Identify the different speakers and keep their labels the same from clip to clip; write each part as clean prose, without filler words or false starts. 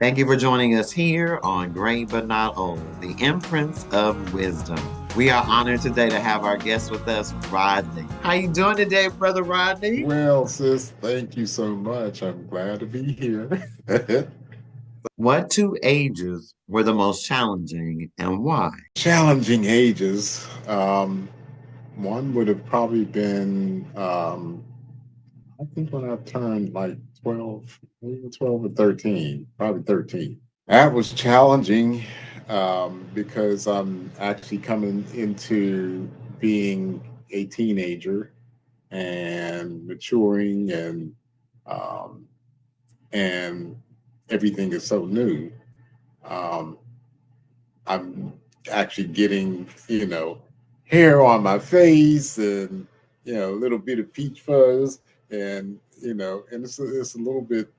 Speaker 1: Thank you for joining us here on Great But Not Old, the Imprints of Wisdom. We are honored today to have our guest with us, Rodney. How you doing today, Brother Rodney?
Speaker 2: Well, sis, thank you so much. I'm glad to be here.
Speaker 1: What two ages were the most challenging and why?
Speaker 2: Challenging ages. One would have probably been, I think when I turned like 12, maybe 12 or 13, probably 13. That was challenging because I'm actually coming into being a teenager and maturing um, and everything is so new. Um, I'm actually getting, hair on my face and, a little bit of peach fuzz. And, and it's a little bit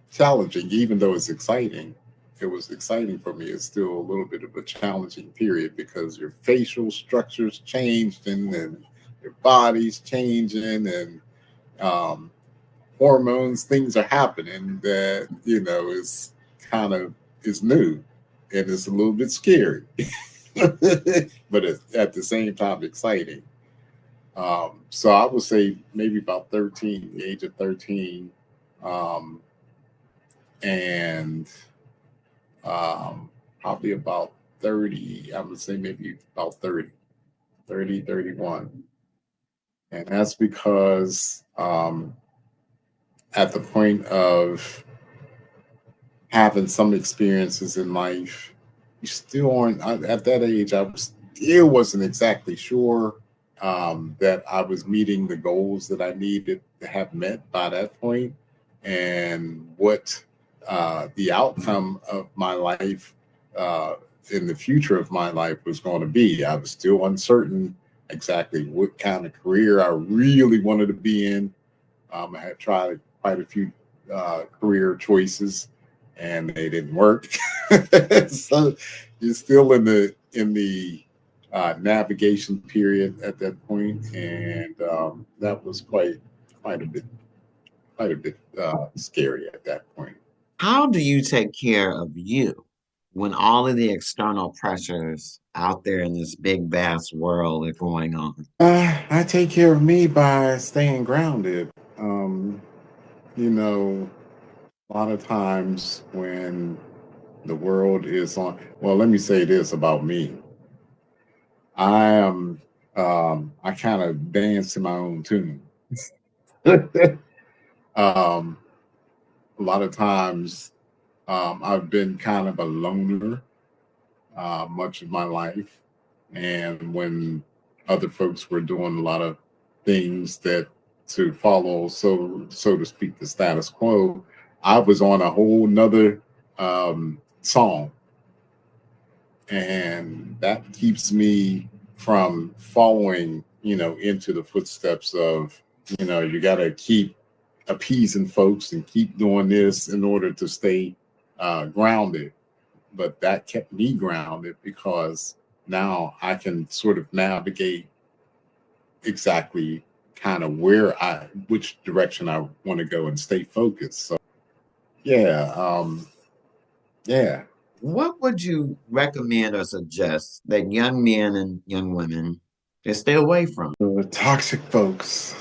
Speaker 2: challenging, even though it's exciting. It was exciting for me. It's still a little bit of a challenging period because your facial structures changed and your body's changing and um, hormones, things are happening that, is kind of is new and it's a little bit scary, but it's at the same time exciting. So I would say maybe about 13, the age of 13, um, and probably about 30, I would say maybe about 30, 31. And that's because at the point of having some experiences in life, you still aren't at that age. I was still wasn't exactly sure that I was meeting the goals that I needed to have met by that point, and what the outcome of my life in the future of my life was going to be. I was still uncertain exactly what kind of career I really wanted to be in. I had tried quite a few career choices, and they didn't work. So you're still in the navigation period at that point, and that was quite a bit quite a bit scary at that point.
Speaker 1: How do you take care of you when all of the external pressures out there in this big, vast world are going on?
Speaker 2: I take care of me by staying grounded. You know, a lot of times when the world is on, well, let me say this about me. I am, I kind of dance to my own tune. um, a lot of times, I've been kind of a loner much of my life, and when other folks were doing a lot of things that to follow, so to speak, the status quo, I was on a whole nother song, and that keeps me from following, into the footsteps of, you got to keep appeasing folks and keep doing this in order to stay grounded. But that kept me grounded because now I can sort of navigate exactly kind of which direction I want to go and stay focused. So yeah, yeah.
Speaker 1: What would you recommend or suggest that young men and young women can stay away from?
Speaker 2: The toxic folks.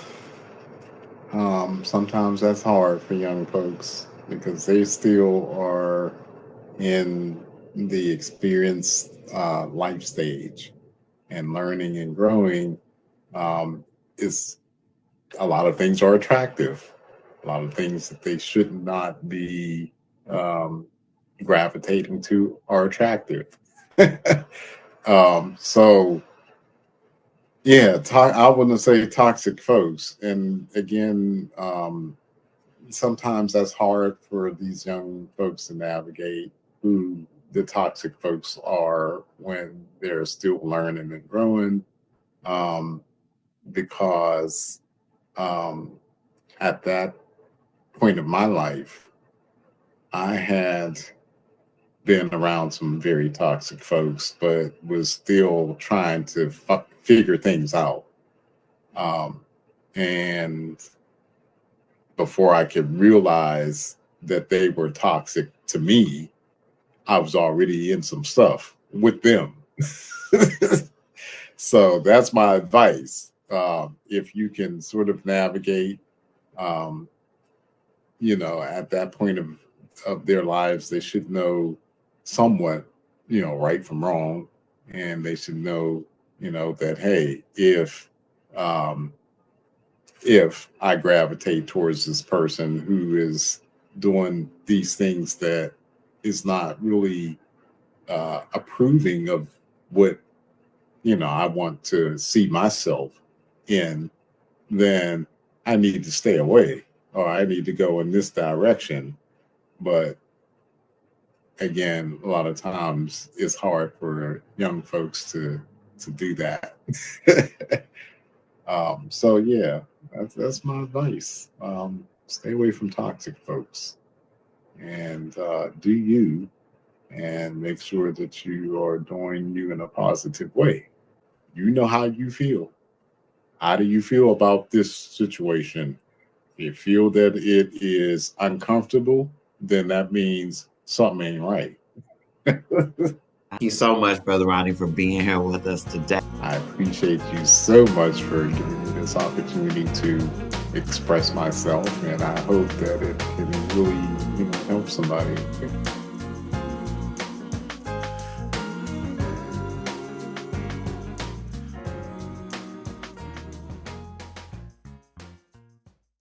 Speaker 2: Sometimes that's hard for young folks because they still are in the experience life stage, and learning and growing um, is a lot of things are attractive. A lot of things that they should not be um, gravitating to are attractive. So yeah, I wouldn't say toxic folks. And again, sometimes that's hard for these young folks to navigate who the toxic folks are when they're still learning and growing. Um, because um, at that point of my life, I had been around some very toxic folks, but was still trying to figure things out. Um, and before I could realize that they were toxic, to me, I was already in some stuff with them. So that's my advice. If you can sort of navigate, um, at that point of their lives, they should know somewhat, right from wrong, and they should know, that hey, um, if I gravitate towards this person who is doing these things that is not really approving of what I want to see myself in, then I need to stay away or I need to go in this direction. But again, a lot of times it's hard for young folks to do that. So yeah, that's my advice. Stay away from toxic folks and do you, and make sure that you are doing you in a positive way. You know how you feel. How do you feel about this situation? If you feel that it is uncomfortable, then that means something ain't right.
Speaker 1: Thank you so much, Brother Rodney, for being here with us today.
Speaker 2: I appreciate you so much for giving me this opportunity to express myself, and I hope that it can really help somebody.